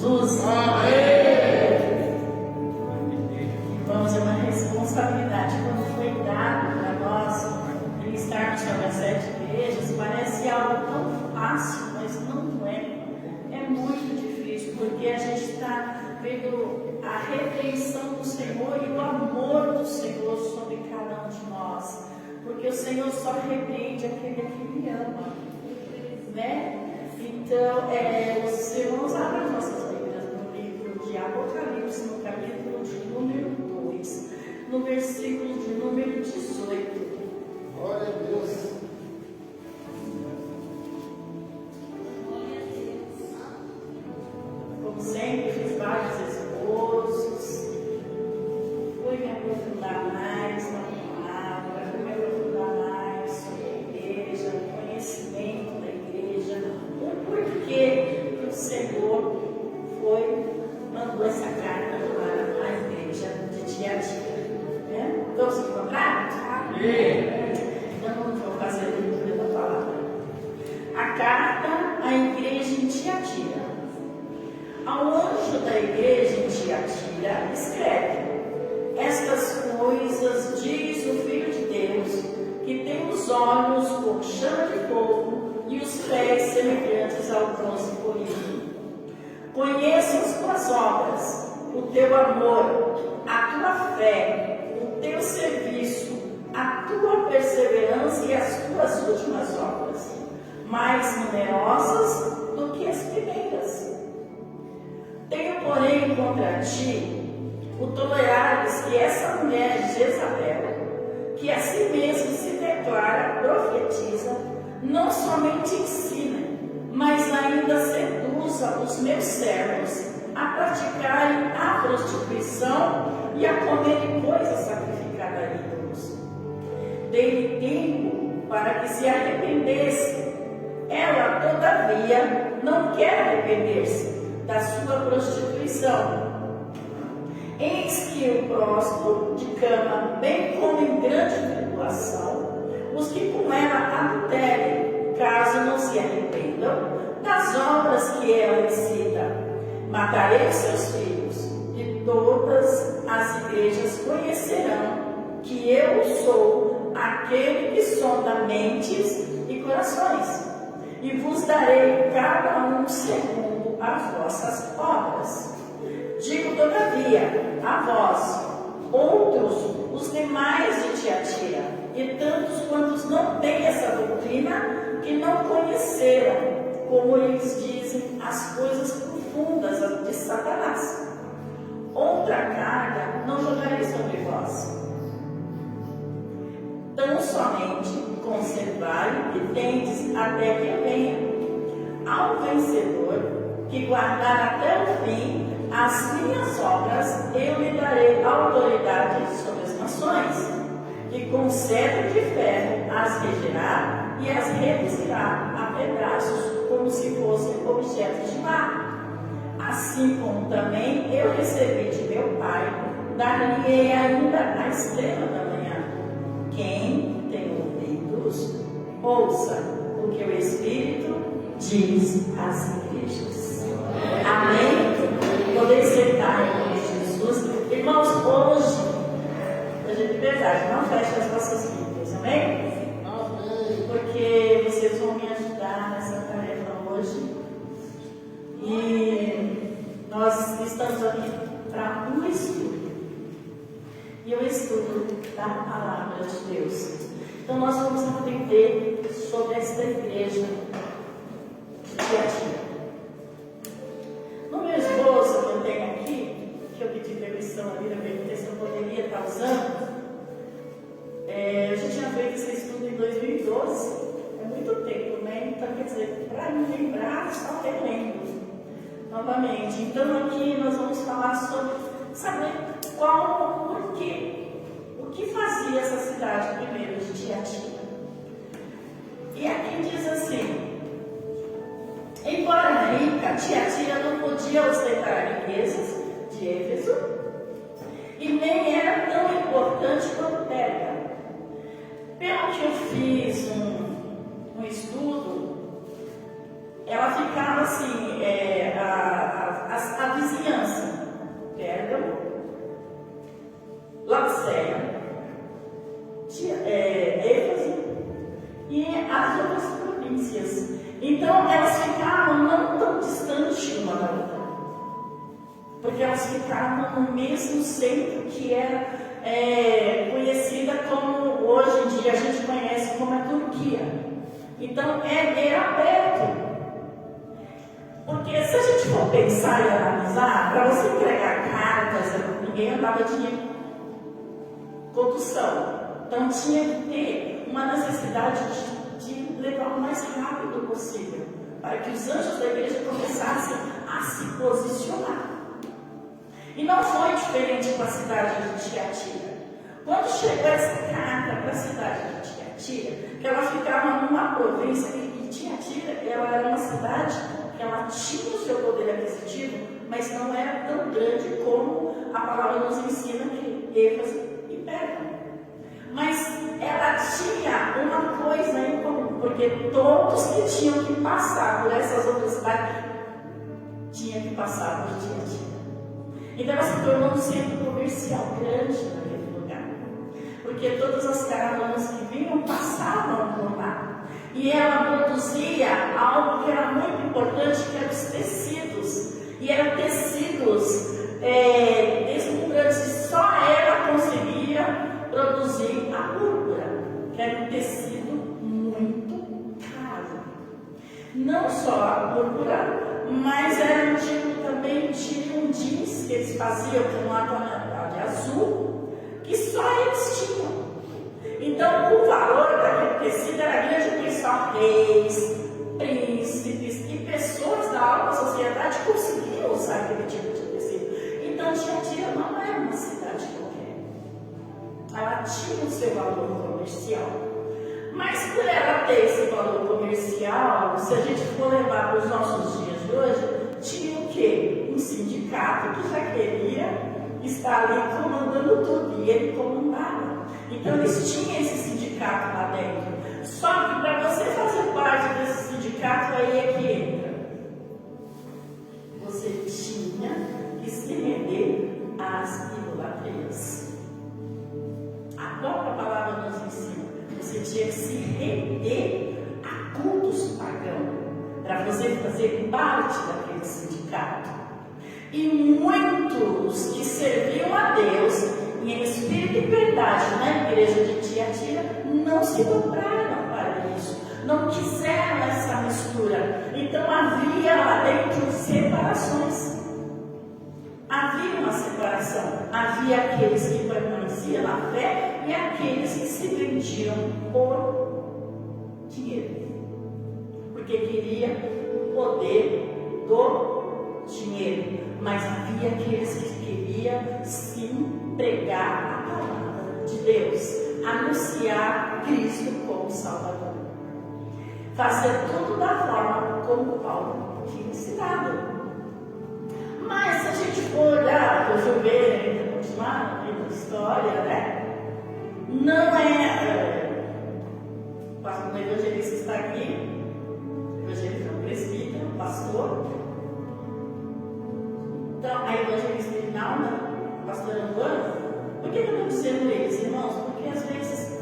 Jesus. Irmãos, é uma responsabilidade quando foi dado para nós estarmos sobre as 7 igrejas. Parece algo tão fácil, mas não é. É muito difícil, porque a gente está vendo a redenção do Senhor e o amor do Senhor sobre cada um de nós. Porque o Senhor só repreende aquele que Ele ama, né? Então, os irmãos abrem as nossas Bíblias no livro de Apocalipse, no capítulo de número 2, no versículo de número 18. Glória a Deus. Como sempre, fiz vários esboços, fui me aprofundar mais na palavra, fui me aprofundar mais sobre a igreja, o conhecimento da igreja, o porquê que o Senhor mandou essa carta para a igreja de Tiatira. Né? Todos encontraram? Então, vou fazer a leitura da palavra. A carta à igreja em Tiatira. Ao anjo da igreja em Tiatira, escreve: estas coisas diz o Filho de Deus, que tem os olhos como chama de fogo e os pés semelhantes ao bronze polido. Conheço as tuas obras, o teu amor, a tua fé, o teu serviço, a tua perseverança e as tuas últimas obras, mais numerosas do que as primeiras. Tenho, porém, contra ti o tolerares que essa mulher Jezabel, que a si mesma se declara profetiza, não somente ensina, mas ainda seduza os meus servos a praticarem a prostituição e a comerem coisas sacrificadas a ídolos. Dei-lhe tempo para que se arrependesse. Ela, todavia, não quer arrepender-se da sua prostituição. Eis que o próspero de cama, bem como em grande tribulação, os que com ela adulterem, caso não se arrependam das obras que ela incita. Matarei os seus filhos, e todas as igrejas conhecerão que eu sou aquele que sonda mentes e corações, e vos darei cada um segundo as vossas obras. Digo, todavia, a vós, outros, os demais de Tiatira, e tantos quantos não têm essa doutrina, que não conheceram, como eles dizem, as coisas profundas de Satanás. Outra carga não jogarei sobre vós. Tão somente conservai e tendes até que eu venha. Ao vencedor, que guardar até o fim as minhas obras, eu lhe darei autoridade sobre as nações, e com cetro de ferro as regerá e as reduzirá a pedaços, como se fossem objetos de barro. Assim como também eu recebi de meu Pai, dar-lhe-ei ainda a estrela da manhã. Quem tem ouvidos, ouça o que o Espírito diz às igrejas. Amém? Poder sentar em nome de Jesus. Irmãos, hoje, hoje é de verdade, não feche as vossas Bíblias, amém? Porque vocês vão me ajudar nessa tarefa hoje. E nós estamos aqui para um estudo. E o estudo da palavra de Deus. Então nós vamos aprender sobre esta igreja de Tiatira. No meu esboço que eu tenho aqui, que eu pedi permissão ali na pergunta se eu poderia estar usando, eu já tinha feito esse estudo em 2012, é muito tempo, né? Então, quer dizer, para me lembrar, só relendo novamente. Então, aqui nós vamos falar sobre saber o que fazia essa cidade primeiro de Tiatira. E aqui diz assim: embora rica, Tiatira não podia ostentar riquezas de Éfeso e nem era tão importante quanto Pérgamo. Pelo que eu fiz um estudo, ela ficava assim, porque elas ficavam no mesmo centro que era conhecida como, hoje em dia a gente conhece como a Turquia. Então era aberto. Porque se a gente for pensar e analisar, para você entregar cartas, ninguém andava de condução. Então tinha que ter uma necessidade de levar o mais rápido possível, para que os anjos da igreja começassem a se posicionar. E não foi diferente com a cidade de Tiatira. Quando chegou essa carta para a cidade de Tiatira, que ela ficava numa província, e Tiatira ela era uma cidade que ela tinha o seu poder aquisitivo, mas não era tão grande como a palavra nos ensina que Éfeso e Pérgamo. Mas ela tinha uma coisa em comum, porque todos que tinham que passar por essas outras cidades tinham que passar por Tiatira. Então ela se tornou um centro comercial grande naquele lugar, porque todas as caravanas que vinham passavam por lá. E ela produzia algo que era muito importante, que eram os tecidos. E eram tecidos deslumbrantes, e só ela conseguia produzir a púrpura, que era um tecido muito caro. Não só a púrpura, mas era um tipo também de um jeans que eles faziam com uma tonalidade azul, que só eles tinham. Então o valor daquele tecido era grande, porque só reis, príncipes e pessoas da alta sociedade conseguiam usar aquele tipo de tecido. Então Tiatira não era uma cidade qualquer. Ela tinha o seu valor comercial. Mas por ela ter esse valor comercial, se a gente for levar para os nossos dias de hoje, tinha o quê? Um sindicato que já queria estar ali comandando tudo, e ele comandava. Então eles tinham esse sindicato lá dentro. Só que para você fazer parte desse sindicato, aí é que entra. Você tinha que se render às idolatrias. A própria palavra nos ensina. Você tinha que se render a cultos pagãos para você fazer parte daquele sindicato. E muitos que serviam a Deus em espírito e verdade na igreja de Tiatira não se dobraram para isso, não quiseram essa mistura. Então havia lá dentro separações. Havia uma separação. Havia aqueles que permaneciam na fé e aqueles que se vendiam por dinheiro, porque queria o poder do dinheiro. Mas havia aqueles que queriam sim pregar a palavra de Deus, anunciar Cristo como Salvador, fazer tudo da forma como Paulo tinha ensinado. Mas se a gente for olhar, ver, continuar a história, né? Não o evangelista está aqui, o evangelista é um presbítero, um pastor. Então, a evangelista final, o pastor Antônio, por que eu estou dizendo eles, irmãos? Porque às vezes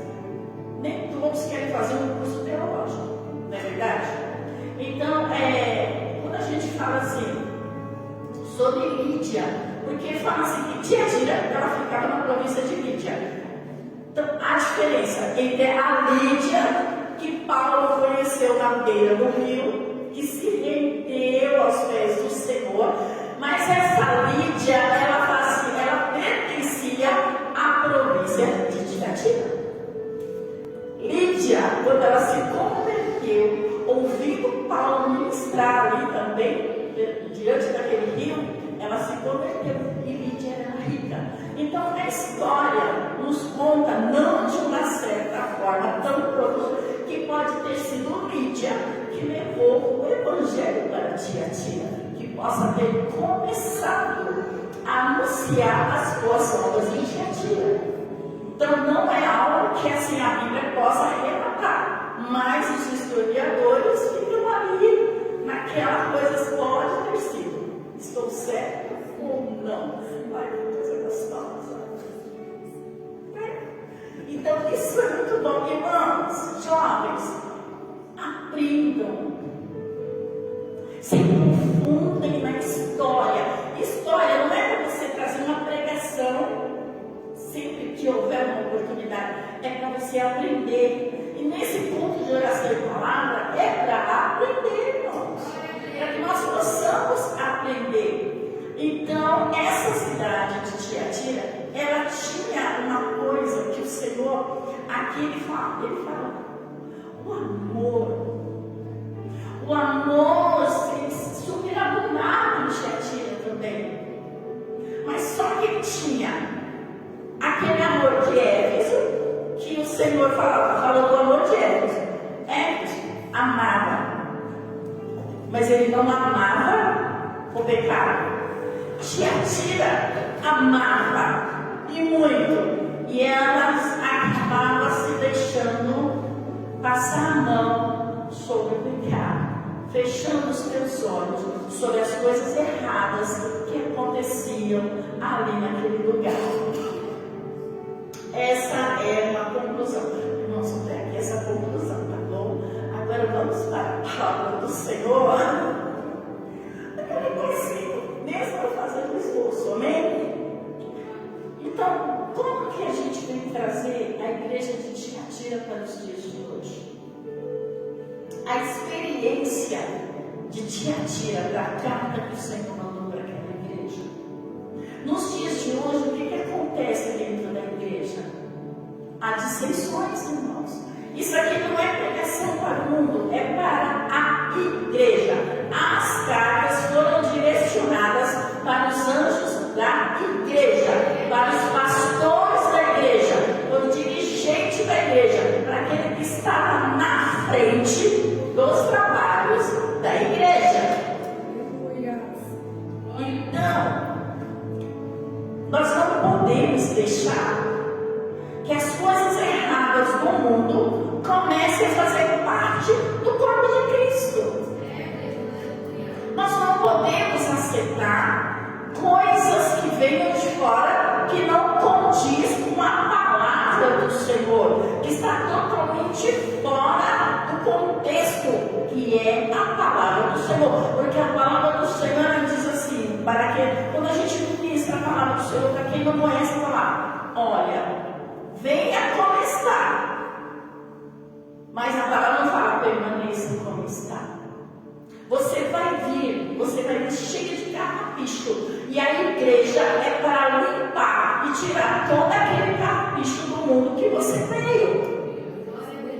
nem todos querem fazer um curso teológico, não é verdade? Então, quando a gente fala assim sobre Lídia, porque fala assim que Tiatira, ela ficava na província de Lídia. Então, a diferença entre a Lídia que Paulo conheceu na beira do rio, que se rendeu aos pés do Senhor, mas essa Lídia, ela pertencia à província de Tiatira. Lídia, quando ela se converteu, ouvindo Paulo ministrar ali também, diante daquele rio, ela se converteu e Lídia era rica. Então a história nos conta, não de uma certa forma tão profunda, que pode ter sido Lídia que levou o evangelho para Tiatira, que possa ter começado a anunciar as boas novas em Tiatira. Então não é algo que assim a Bíblia possa relatar, mas os historiadores ficam ali naquela coisa, pode ter sido. Estou certo ou não? Ai, que coisa gostosa. Então isso é muito bom, irmãos, jovens, aprendam, se confundem na história. História não é ser aprender. E nesse ponto de oração e palavra é para aprender, irmãos. Para que nós possamos aprender. Então, essa cidade de Tiatira, ela tinha uma coisa que o Senhor, aqui ele fala, o amor. O amor superabundava em Tiatira também. Mas só que ele tinha aquele amor de Éfeso, que o Senhor falou do amor de Éfeso. Éfeso amava, mas ele não amava o pecado. Tiatira amava, e muito, e elas acabavam se deixando passar a mão sobre o pecado, fechando os teus olhos sobre as coisas erradas que aconteciam ali naquele lugar. Essa é uma conclusão. Irmãos, até aqui essa conclusão, tá bom? Agora vamos para a palavra do Senhor. Eu não consigo, mesmo fazendo esforço, amém? Então, como que a gente tem que trazer a igreja de Tiatira para os dias de hoje? A experiência de Tiatira da carta que o Senhor mandou para aquela igreja. Nos dias de hoje, o que acontece dentro da igreja? Há dissensões, irmãos. Isso aqui não é pregação para o mundo, é para a igreja. As cartas foram direcionadas para os anjos da igreja, para os pastores da igreja, para o dirigente da igreja, para aquele que estava na frente dos trabalhos da igreja. Então, nós não podemos deixar que as coisas erradas do mundo comecem a fazer parte do corpo de Cristo. Nós não podemos aceitar coisas que venham de fora que não condiz com a palavra do Senhor, que está totalmente fora do contexto que é a palavra do Senhor. Porque a palavra do Senhor diz assim, para que quando a gente ministra a palavra do Senhor, para quem não conhece a palavra, olha, venha como está, mas a palavra não fala permaneça como está. Você vai vir cheio de carrapicho, e a igreja é para limpar e tirar todo aquele carrapicho do mundo que você veio.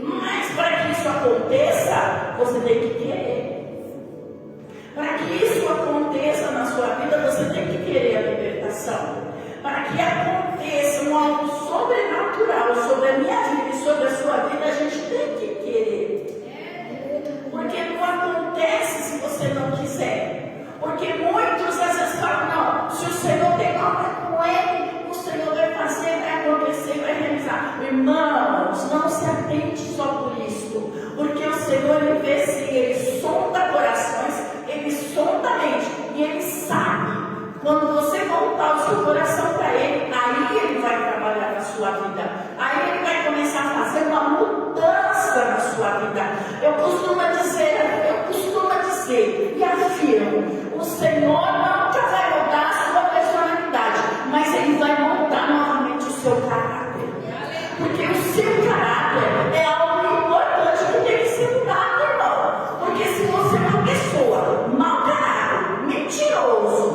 Mas para que isso aconteça, você tem que querer. Para que isso aconteça na sua vida, você tem que querer a libertação. Para que aconteça algo sobrenatural sobre a minha vida e sobre a sua vida, a gente tem que querer. Porque não acontece se você não quiser. Porque muitos às vezes falam, não, se o Senhor tem algo com ele, o Senhor vai fazer, vai acontecer, vai realizar. Irmãos, não se atente só por isso. Porque o Senhor, ele vê se ele sonda corações, ele sonda a mente, e ele sabe. Quando você voltar o seu coração para ele, aí ele vai trabalhar na sua vida. Aí ele vai começar a fazer uma mudança na sua vida. Eu costumo dizer e afirmo, o Senhor nunca vai mudar a sua personalidade, mas ele vai mudar novamente o seu caráter. Porque o seu caráter é algo importante que tem que ser mudado, irmão. Porque se você é uma pessoa mau caráter, mentiroso,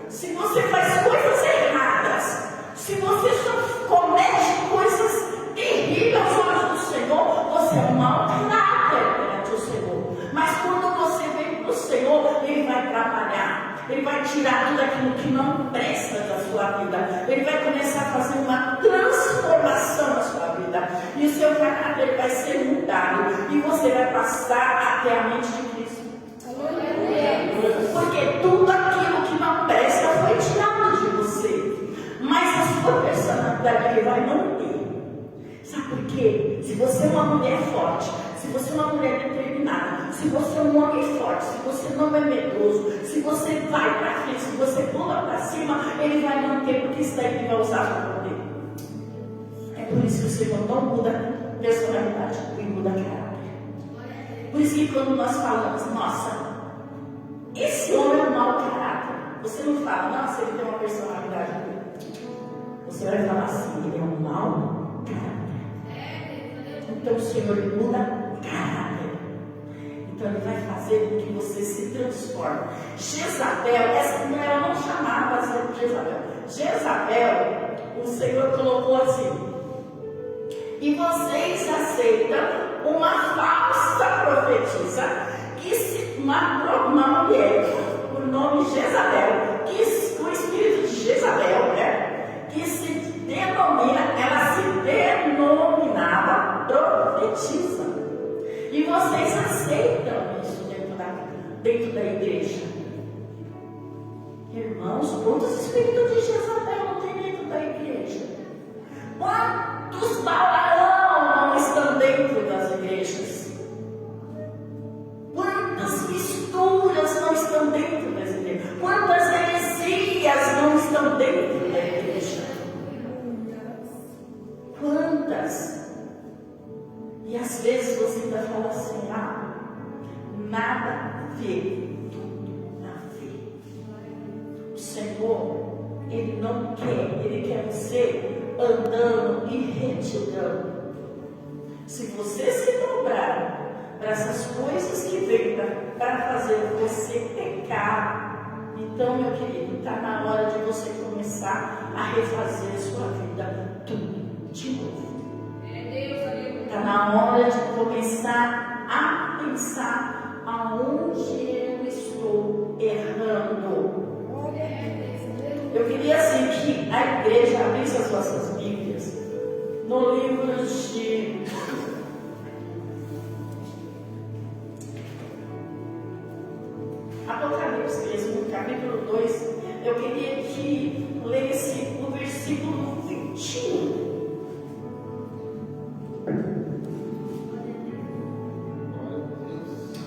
se você faz coisas erradas, se você só comete coisas terríveis aos olhos do Senhor, você é um mau caráter perante o Senhor. Mas quando você vem para o Senhor, ele vai trabalhar, ele vai tirar tudo aquilo que não presta da sua vida, ele vai começar a fazer uma transformação na sua vida, e o seu caráter vai ser mudado, e você vai passar até a mente de Cristo. Porque tudo aquilo que não presta foi tirado de você, mas a sua personalidade ele vai manter. Sabe por quê? Se você é uma mulher forte, se você é uma mulher determinada, se você é um homem forte, se você não é medroso, se você vai para frente, se você pula para cima, ele vai manter, porque isso daí ele vai usar para poder. É por isso que o Senhor não muda personalidade, ele muda caráter. Por isso que quando nós falamos, nossa, esse homem é um mau caráter, você não fala, nossa, ele tem uma personalidade. Você vai falar assim, ele é um mau caráter. Então o Senhor muda caráter. Então Ele vai fazer com que você se transforme. Jezabel, essa mulher não chamava Jezabel. Jezabel, o Senhor colocou assim: e vocês aceitam uma falsa profetisa, uma mulher, por nome Jezabel, com o espírito de Jezabel, né? Que se denomina, ela se denominava profetisa. E vocês aceitam isso dentro da igreja? Irmãos, quantos espíritos de Jezabel não tem dentro da igreja? Quantos Balaão não estão dentro das igrejas? Quantas misturas não estão dentro das igrejas? Quantas heresias não estão dentro da igreja? Quantas? E às vezes você ainda fala assim: nada a ver, tudo a ver. O Senhor, Ele não quer, Ele quer você andando em retidão. Se você se dobrar para essas coisas que vêm para fazer você pecar, então, meu querido, está na hora de você começar a refazer a sua vida tudo de novo. Está na hora de começar a pensar aonde eu estou errando. Eu queria assim que a igreja abrisse as vossas Bíblias no livro de Apocalipse mesmo, capítulo 2. Eu queria que lesse o versículo 21.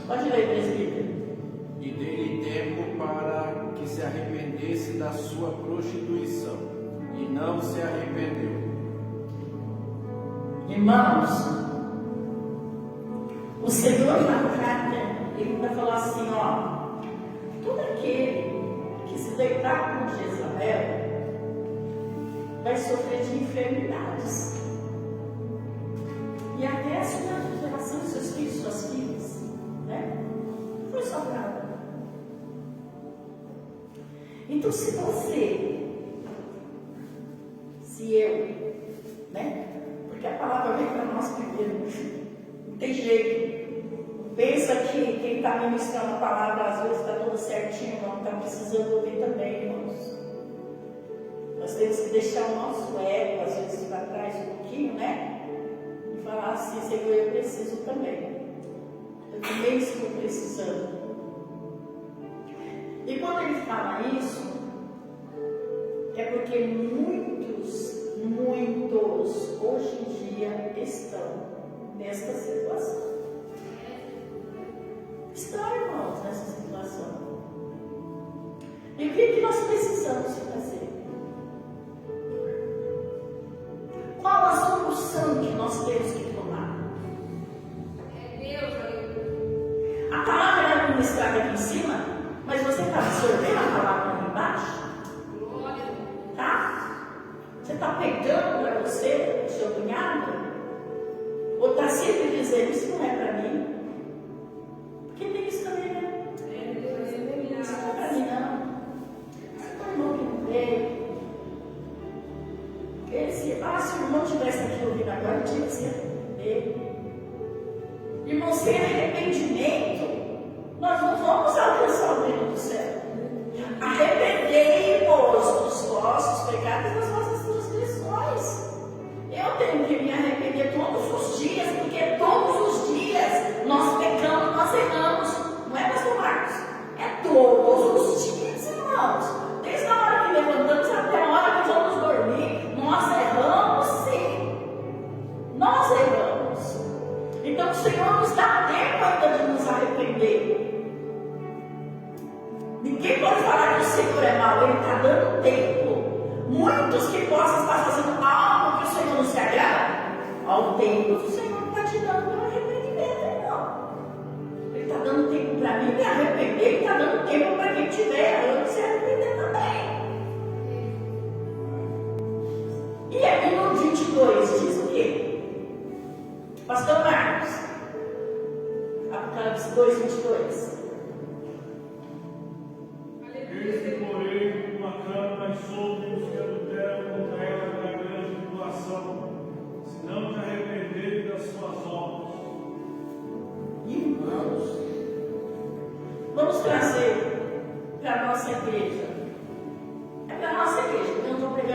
Pode ler, presbítero. E dele tempo para que se arrependesse da sua prostituição, e não se arrependeu. Irmãos, o Senhor na carta, Ele vai falar assim: todo aquele que se deitar com Jezabel vai sofrer de enfermidades, e até a sua geração, seus filhos, suas filhas, né? Foi sobrado. Então, se eu, né? Porque a palavra vem para nós primeiro, não tem jeito. Pensa que quem está ministrando a palavra às vezes está tudo certinho, não está precisando ouvir também, irmãos. Nós temos que deixar o nosso ego às vezes para trás um pouquinho, né? E falar assim: Senhor, eu preciso também. Eu também estou precisando. E quando ele fala isso, é porque muitos hoje em dia estão nesta situação. Estão, irmãos, nessa situação. E o que nós precisamos fazer? Qual a solução que nós temos que tomar? A palavra é ministrada aqui em cima, mas você está absorvendo a palavra aqui embaixo? Tá? Você está pegando para você, o seu cunhado? Ou está sempre dizendo: isso não é para mim? Porque tem isso também, né? Isso não é para mim, não. Você está irmão que não veio. Se o irmão estivesse aqui ouvindo agora, tinha que se arrepender. Irmão, sem arrependimento, nós não vamos alcançar o reino do céu. Arrependei-vos dos vossos pecados e das vossas transgressões. Eu tenho que me arrepender todos os dias, porque todos os dias nós pecamos, nós erramos. Não é, pastor Marcos? É todos os dias, irmãos. Desde a hora que levantamos até a hora que vamos dormir, nós erramos, sim. Nós erramos. Então o Senhor nos dá tempo ainda de nos arrepender. Ninguém pode falar que o Senhor é mau, Ele está dando tempo. Muitos que possam estar fazendo algo que o Senhor não se agrada, ao tempo o Senhor não está te dando um arrependimento, não. Ele está dando tempo para mim me arrepender, Ele está dando tempo para quem tiver eu se arrepender também. E aqui no 22 diz o quê? Pastor soltos os que adulteram contra ela na grande tribulação, se não te arrependerem das suas obras. Irmãos, vamos trazer para a nossa igreja. É para a nossa igreja. Eu estou aqui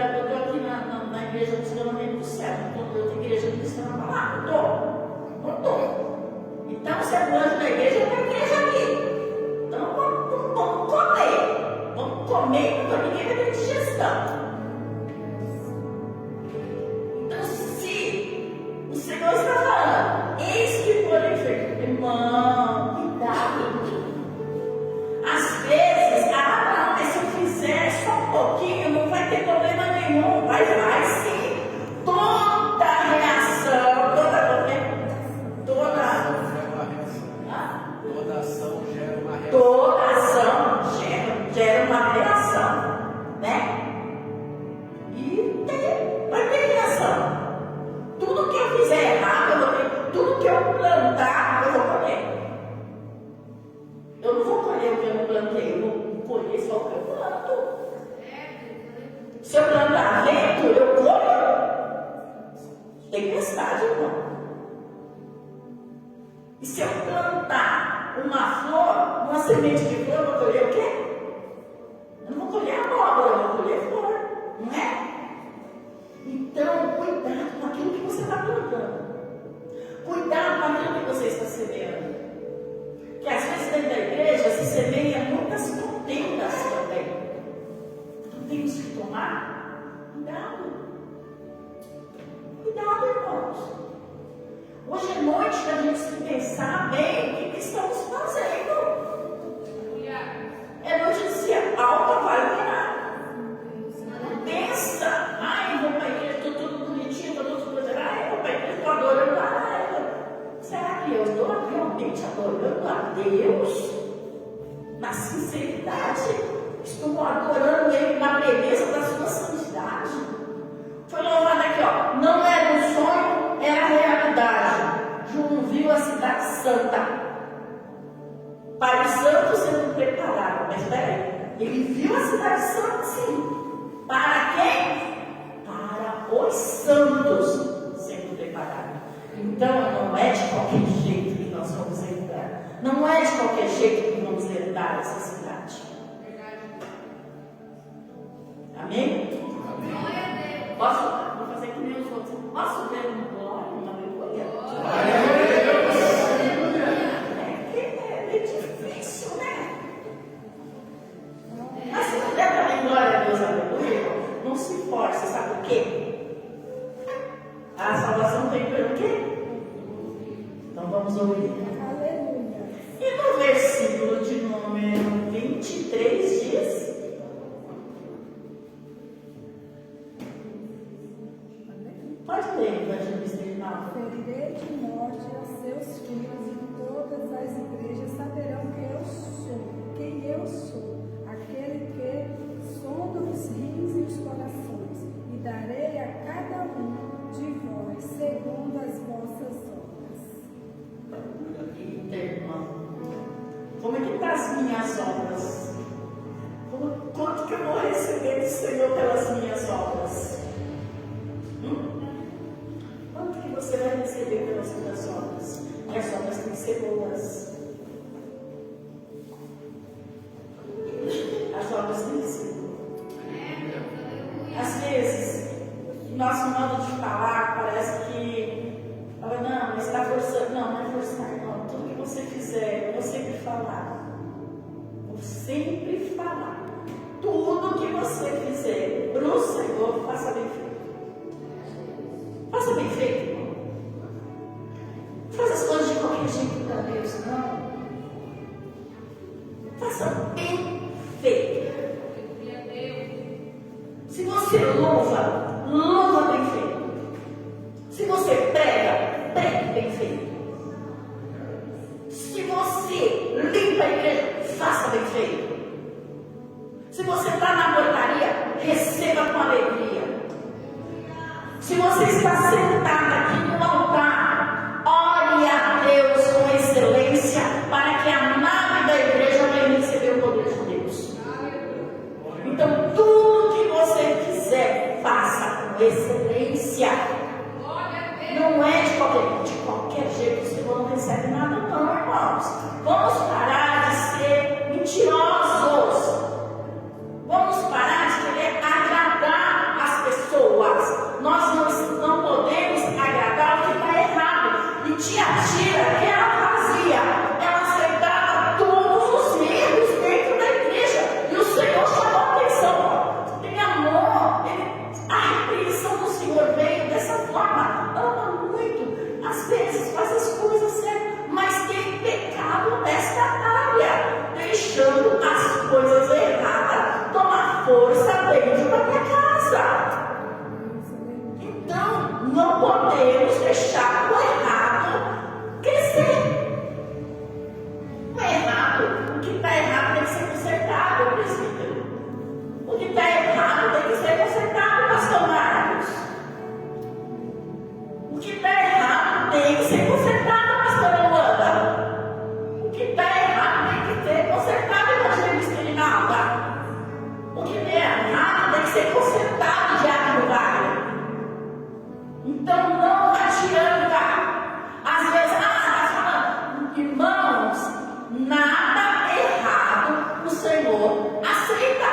na igreja do Escalonamento do Céu. Não estou na igreja cristã lá. Não estou. Então, se é plano da igreja, é para a igreja aqui. Então, vamos comer. Vamos comer, porque ninguém vai ter digestão. Então, se o Senhor está falando, eis que porém feito, irmão, cuidado. Às vezes, mas se eu fizer só um pouquinho, não vai ter problema nenhum. Vai sim. Toda reação, Toda ação gera uma reação. Toda ação gera uma reação, né? E vai ter reação. Tudo que eu fizer errado, eu vou ter. Tudo que eu plantar, eu vou colher. Eu não vou colher o que eu não plantei, eu vou colher só o que eu planto. Se eu plantar vento, eu colho tempestade, irmão. E se eu plantar uma flor, uma semente de flor, eu vou colher o quê? Eu não vou colher abóbora, eu vou colher flor, não é? Então, cuidado com aquilo que você está plantando. Cuidado com aquilo que você está semeando. Que às vezes dentro da igreja se semeia muitas contendas também. Então temos que tomar cuidado. Cuidado, irmãos. Hoje é noite da gente pensar bem o que estamos fazendo. É noite de ser autoavaliar. Pensa, vou para a igreja, estou tudo bonitinho, estou tudo coisa. Eu vou para a igreja, estou adorando a ela. Será que eu estou realmente adorando a Deus? Na sinceridade? Estou adorando Ele na beleza da sua santidade? Foi louvado aqui, ó. Não era um sonho, era a realidade. João viu a cidade santa. Para os santos sendo preparados. Mas peraí, ele viu a cidade santa, sim. Para quem? Para os santos sendo preparados. Então, não é de qualquer jeito que nós vamos entrar. Não é de qualquer jeito que vamos herdar essa cidade. Amém? Amém. Vou fazer que nem os outros. Posso ver um glória, uma aleluia? É difícil, né? Mas se puder também glória a Deus, aleluia, não se force, sabe por quê? A salvação tem pelo quê? Então vamos ouvir. Aleluia. E no versículo de número 23 diz: pode ler, evangelista Reinaldo. Ferirei de morte a seus filhos, e todas as igrejas saberão quem eu sou, aquele que sonda os rins e os corações, e darei a cada um de vós, segundo as vossas obras. Eita, irmão, como é que está as minhas obras? Quanto que eu vou receber do Senhor pelas minhas obras? Quanto que você vai receber pelas suas obras? E as obras têm que ser boas. As obras têm que ser boas. Às vezes, nosso modo de falar parece que não, mas está forçando. Não é forçar, não. Tudo que você fizer, eu vou sempre falar. Vou sempre falar. Tudo que você fizer para o Senhor, faça bem feito. Faça bem feito, irmão. Faça as coisas de qualquer jeito para Deus, não. Faça bem feito. Se você louva bem feito. Se você prega, pregue bem feito. Se você limpa a igreja, faça bem feito. Se você está na portaria, receba com alegria. Se você está sentado aqui no altar, ore a Deus com excelência, para que a nave da igreja venha receber o poder de Deus. Então, tudo que excelência. Não é de qualquer jeito. O Senhor não recebe nada, não, irmãos. Vamos parar de ser mentirosos. Vamos parar de querer agradar as pessoas. Nós não podemos agradar o que está errado. E Tiatira, o que ela fazia? Ela aceitava todos os erros dentro da igreja. E o Senhor chamou a atenção. Tem amor. A repreensão do Senhor veio dessa forma. Ama muito. Às vezes faz as coisas certas, mas tem pecado nesta área, deixando as coisas erradas tomar força dentro da minha casa. Então, não podemos deixar o errado crescer. O errado, o que está errado tem que ser consertado, presbítero. O que está errado tem que ser consertado, pastor Marcos. O que está errado tem que ser consertado, pastor Luana. O que está errado tem que ser consertado, evangelista Rinalda. O que está errado tem que ser consertado, Diácono Wagner. Então não adianta. Às vezes, está falando, irmãos, nada errado o Senhor aceita.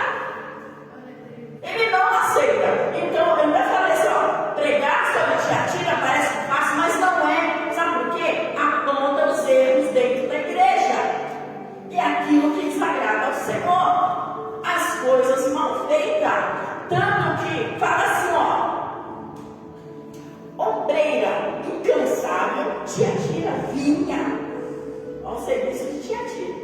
Ele não aceita. Então, eu ainda falei assim, ó, pregar sobre Tiatira parece fácil, mas não é. Sabe por quê? Aponta os erros dentro da igreja. E aquilo que desagrada ao Senhor. As coisas mal feitas. Tanto que, fala assim, ó, obreira incansável, Tiatira vinha ao serviço de Tiatira,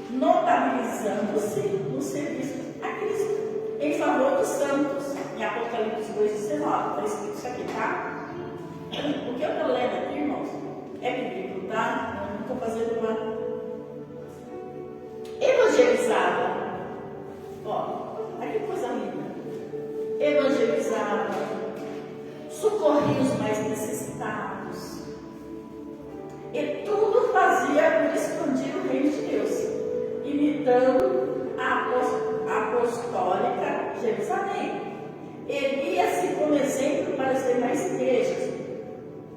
notabilizando-se no serviço a Cristo, em favor dos santos. Em Apocalipse 2,19, está escrito isso aqui, tá? O que eu estou lendo aqui, irmãos, é bíblico, tá? Eu não estou fazendo uma evangelizada. Ó, olha que coisa linda. Evangelizada, socorria os mais necessitados. E tudo fazia por expandir o reino de Deus, imitando a apostólica Jerusalém. Erguia-se como exemplo para as demais igrejas.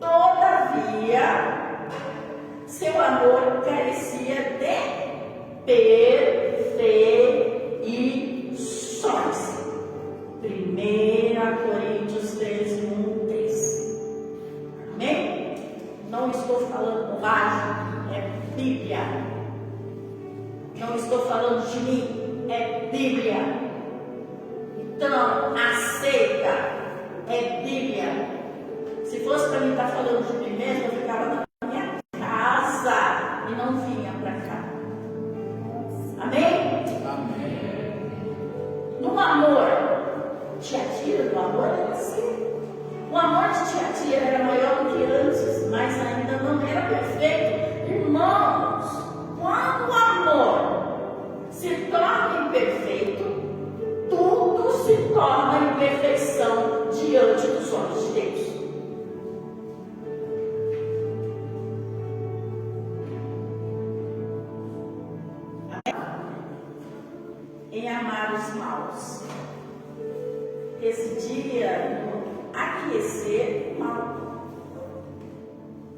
Todavia, seu amor carecia de perfeições. 1 Coríntios 13, 1, 3. Amém? Não estou falando bobagem, é Bíblia. Não estou falando de mim, é Bíblia. Então, aceita, é Bíblia. Se fosse para mim estar falando de mim mesmo, eu ficava na minha casa e não vinha para cá. Amém? Amém. No amor, Tiatira, no amor era assim. O amor de Tiatira era maior do que antes, mas ainda não era perfeito. Irmãos, quando o amor se torna imperfeito, tudo se torna imperfeição diante dos olhos de Deus. Em amar os maus, residia no aquecer o mal.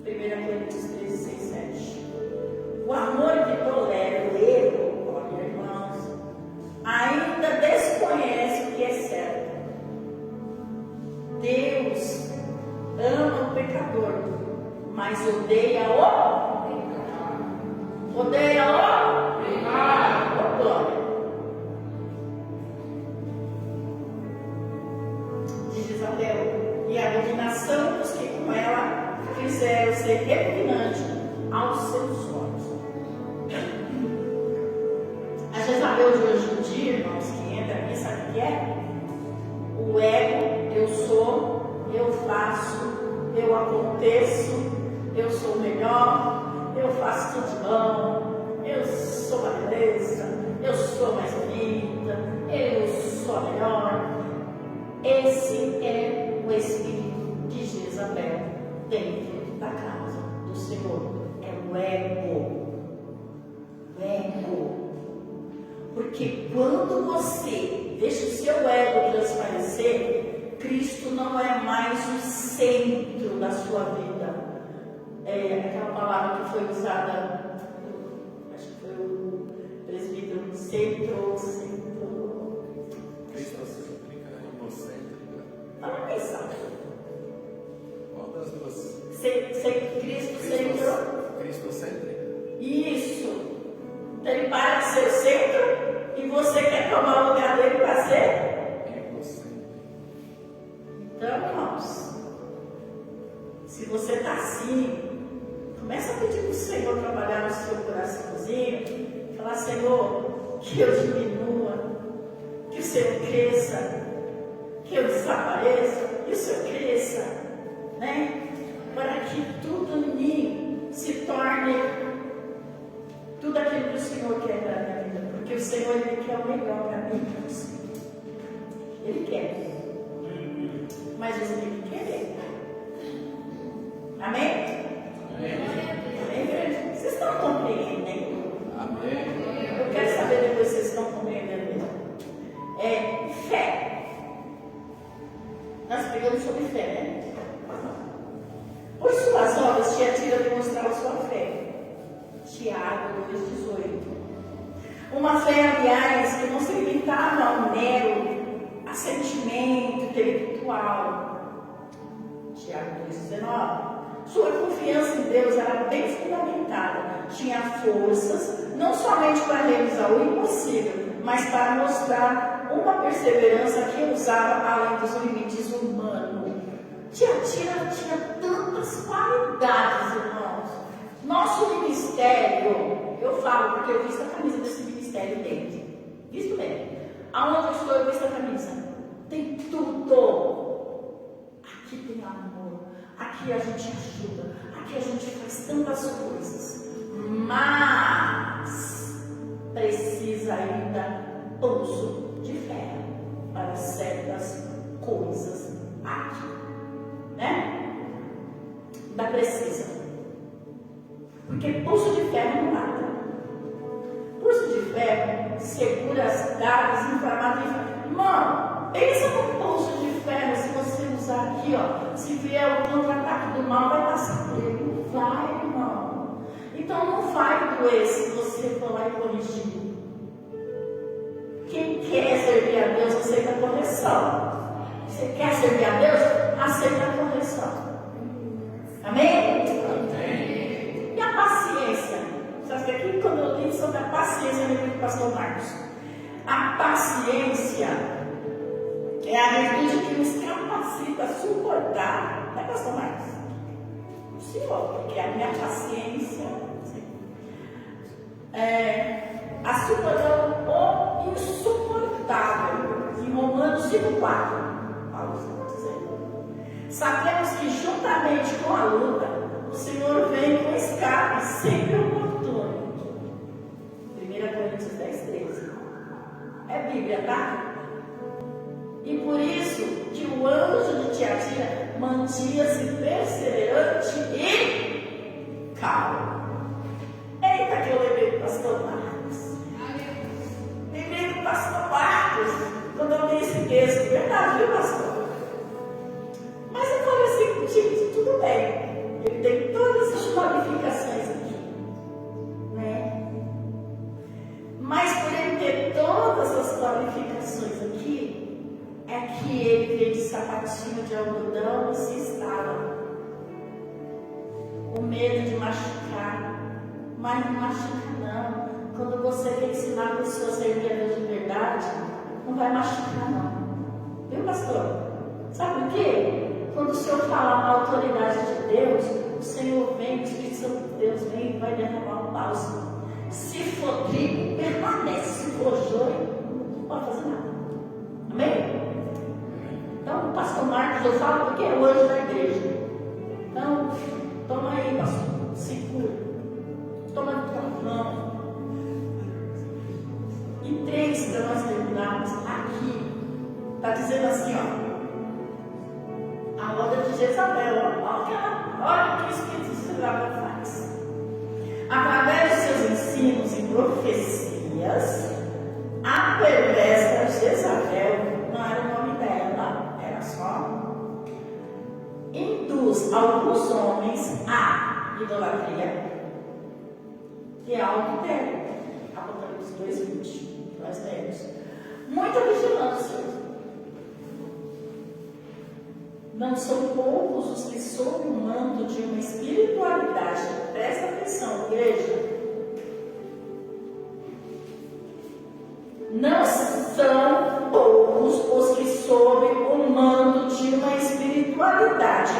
1 Coríntios 13, 6, 7. O amor que tolera o erro, olha, irmãos, ainda desconhece o que é certo. Deus ama o pecador, mas odeia o pecado. Odeia o pecado. Glória. Diz Isabel, e a abominação dos que com ela fizeram ser repugnante aos seus olhos. A Jezabel de hoje em dia, irmãos, que entra aqui, sabe o que é? O ego, eu sou, eu faço, eu aconteço, eu sou melhor, eu faço tudo de bom, eu sou uma beleza, eu sou mais bonita, eu sou a melhor. Esse é o espírito de Jezabel dentro da casa do Senhor. É o ego. O ego. Porque quando você deixa o seu ego transparecer, Cristo não é mais o centro da sua vida. Aquela palavra que foi usada, acho que foi o presbítero, centro. Cristocêntrica, egocêntrica. Fala bem, sabe? Qual das duas? Cristo, centro. Cristocêntrica. Isso. Então ele para de ser o centro e você quer tomar o lugar dele para ser? Egocêntrica. Então, irmãos, se você está assim, começa a pedir para o Senhor trabalhar no seu coraçãozinho, falar: Senhor, que eu diminua, que o Senhor cresça, que eu desapareça e o Senhor cresça, né? Para que tudo em mim se torne tudo aquilo que o Senhor quer para a minha vida, porque o Senhor, Ele quer o melhor para mim, para você. Ele quer, mas você tem que querer. Amém? Amém, igreja? Vocês estão compreendendo? Amém. Eu quero saber depois se vocês estão compreendendo. Fé. Nós pegamos sobre fé, né? Por suas obras, Tiatira demonstrava sua fé. Tiago 2,18. Uma fé, aliás, que não se limitava ao mero assentimento intelectual. Tiago 2,19. Sua confiança em Deus era bem fundamentada. Tinha forças, não somente para realizar o impossível, mas para mostrar uma perseverança que usava além dos limites humanos. Tiatira tinha tantas qualidades, irmãos. Nosso ministério, eu falo porque eu visto a camisa desse ministério dentro. Visto bem. Aonde eu estou, eu visto a camisa. Tem tudo. Aqui tem amor. Aqui a gente ajuda. Aqui a gente faz tantas coisas. Mas precisa ainda pouso de fé para certas coisas aqui. Né? Ainda precisa. Porque pulso de ferro não mata. Pulso de ferro segura as dadas inflamadas. Irmão, pensa no pulso de ferro. Se você usar aqui, ó, se vier o contra-ataque do mal, vai passar por ele. Não vai, irmão. Então não vai doer se você for lá e corrigir. Quem quer servir a Deus, aceita a correção. Você quer servir a Deus? Aceita a correção. Amém? Amém. E a paciência? Sabe que aqui, quando eu li sobre a paciência, eu lembrei do pastor Marcos. A paciência é a virtude que nos capacita a suportar. Não é, pastor Marcos? O Senhor, porque a minha paciência a suportar o insuportável. Em Romanos 5,4, Paulo está dizendo: sabemos que juntamente com a luta, o Senhor vem com escape sempre oportuno. 1 Coríntios 10,13. É Bíblia, tá? E por isso que o anjo de Tiatira mantinha-se perseverante e calmo. Eita, que eu lembrei do pastor Marcos. Lembrei do pastor Marcos quando eu li esse texto. Verdade, viu, pastor? Mas eu falei assim, gente, tudo bem. Ele tem todas as qualificações aqui, né? Mas por ele ter todas as qualificações aqui, é que ele veio de sapatinho de algodão e se instala. Com medo de machucar. Mas não machuca não. Quando você quer ensinar a pessoa a servir a Deus de verdade, não vai machucar não. Viu, pastor? Sabe por quê? Quando o Senhor fala na autoridade de Deus, o Senhor vem, o Espírito Santo de Deus vem e vai derramar um bálsamo. Se for trigo, permanece. Se for joio, não pode fazer nada. Amém? Então, o pastor Marcos, eu falo porque é o anjo da igreja. Então, toma aí, pastor, segura. Toma no tua mão. E 3, para nós terminarmos aqui, está dizendo assim, ó. A roda de Jezabel, olha o que o Espírito de Jezabel faz. Através de seus ensinos e profecias, a perversa Jezabel, não era o nome dela, era só, induz alguns homens à idolatria e ao adultério. Apocalipse 2:20, nós temos muita vigilância. Não são poucos os que, sob o manto de uma espiritualidade, presta atenção, igreja, não são poucos os que, sob o manto de uma espiritualidade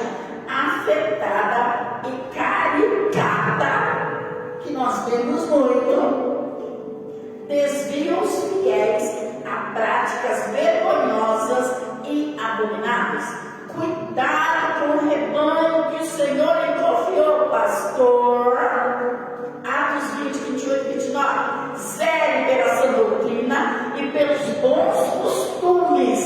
afetada e caricata, que nós vemos muito, desviam os fiéis a práticas vergonhosas e abomináveis. Cuidado com o rebanho que o Senhor lhe confiou, pastor. Atos 20, 28 e 29. Zele pela sã doutrina e pelos bons costumes.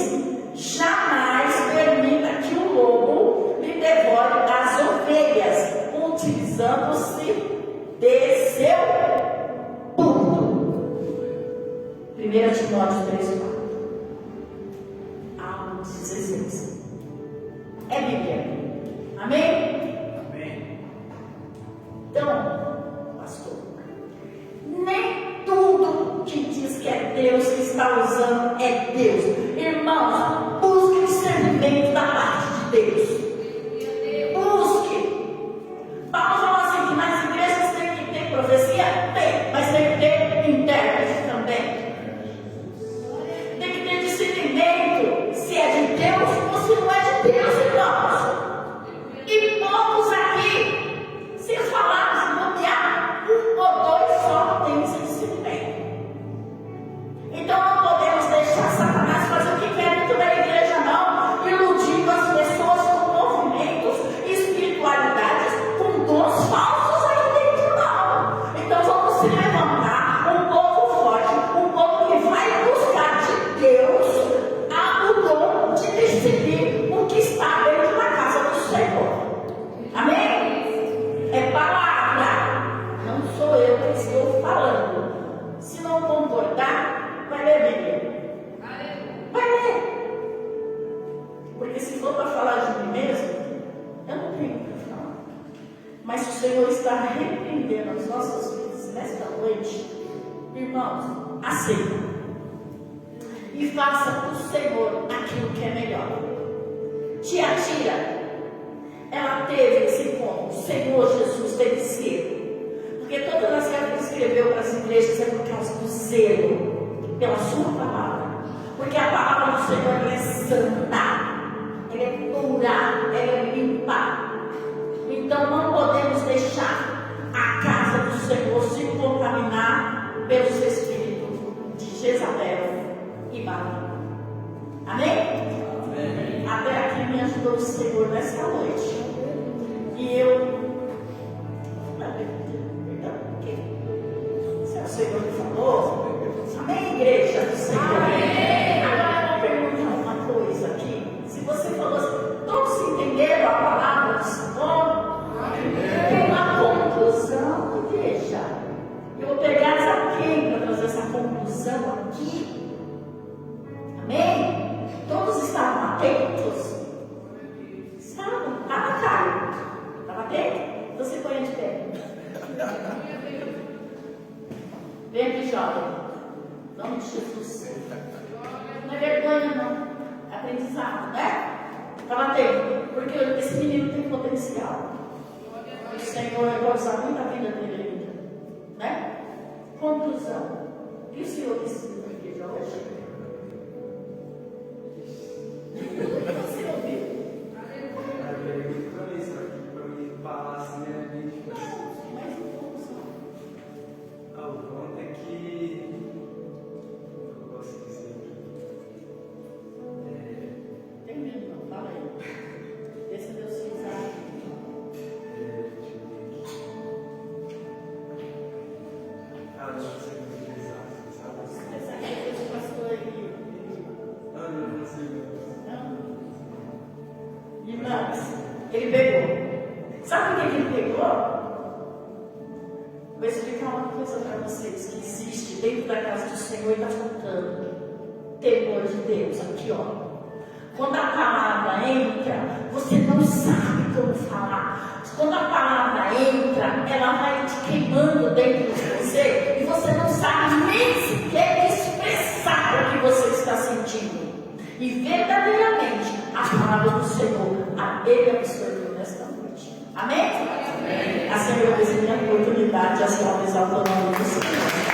Jamais permita que o lobo lhe devore as ovelhas, utilizando-se de seu culto. 1 Timóteo 3:4 a 16. É Bíblia. Amém? Amém. Então, pastor, nem tudo que diz que é Deus que está usando é Deus. Irmãos, busque o discernimento da parte de Deus. Busque. Paulo falou assim que nas igrejas tem que ter profecia? Tem, mas tem que ter intérprete também. Tem que ter discernimento se é de Deus ou se não é de Deus, irmãos. E poucos aqui, se falarmos nomear, um ou dois só tem esse discernimento. Então não podemos deixar Satanás fazer o que quer dentro da igreja, não, iludindo as pessoas com movimentos, espiritualidades, com dons falsos aí dentro, não. Então vamos se levantar, um povo forte, um povo que vai buscar de Deus o dom de decidir o que está dentro da casa do Senhor. Amém? É palavra, não sou eu que estou falando. Se não concordar, vai ler a Bíblia. Vai ler. Porque se for para falar de mim mesmo, eu não tenho para falar. Mas o Senhor está repreendendo as nossas vidas nesta noite. Irmãos, aceita. E faça para o Senhor aquilo que é melhor. Tiatira, ela teve esse encontro. O Senhor Jesus teve zelo. Porque todas as cartas que escreveu para as igrejas é por causa do zelo pela sua palavra. Porque a palavra do Senhor ela é santa, ela é pura, ela é limpa. Então não podemos deixar a casa do Senhor se contaminar pelos espíritos de Jezabel e Baal. Amém? Amém. Até aqui me ajudou o Senhor nesta noite. E eu. Perdão, porque se é o Senhor que falou. Amém, igreja do Senhor? Amém. Agora eu vou perguntar uma coisa aqui. Se você falou assim, todos entenderam a palavra do Senhor? Amém. Tem uma conclusão, igreja. Eu vou pegar essa quem para trazer essa conclusão aqui. Amém? Todos estavam atentos? Estavam? Estava, Caio? Estava atento? Então você põe de pé. Vem aqui, jovem. Em nome de Jesus. Não é vergonha, não. É aprendizado, né? Estava atento. Porque esse menino tem potencial. O Senhor vai usar muita vida dele ainda. Né? Conclusão. E o Senhor disse para a igreja hoje? Você ouviu? Para mim falar assim, né? Mais um pouco só. O ponto é que eu posso dizer Tem medo, não? Fala aí. Deixa Deus te usar. não sei utilizar, sabe? Essa aqui é o pastor aí. Não consigo. Irmãos, ele pegou. Sabe o que ele pegou? Vou explicar uma coisa para vocês que existe dentro da casa do Senhor está faltando temor de Deus. Aqui, ó. Quando a palavra entra, você não sabe como falar. Quando a palavra entra, ela vai te queimando dentro de você e você não sabe nem sequer expressar o que você está sentindo. E verdadeiramente, a palavra do Senhor, Ele absorveu nesta noite. Amém? Amém. A Senhor, a oportunidade, a sua exalta o nome do Senhor.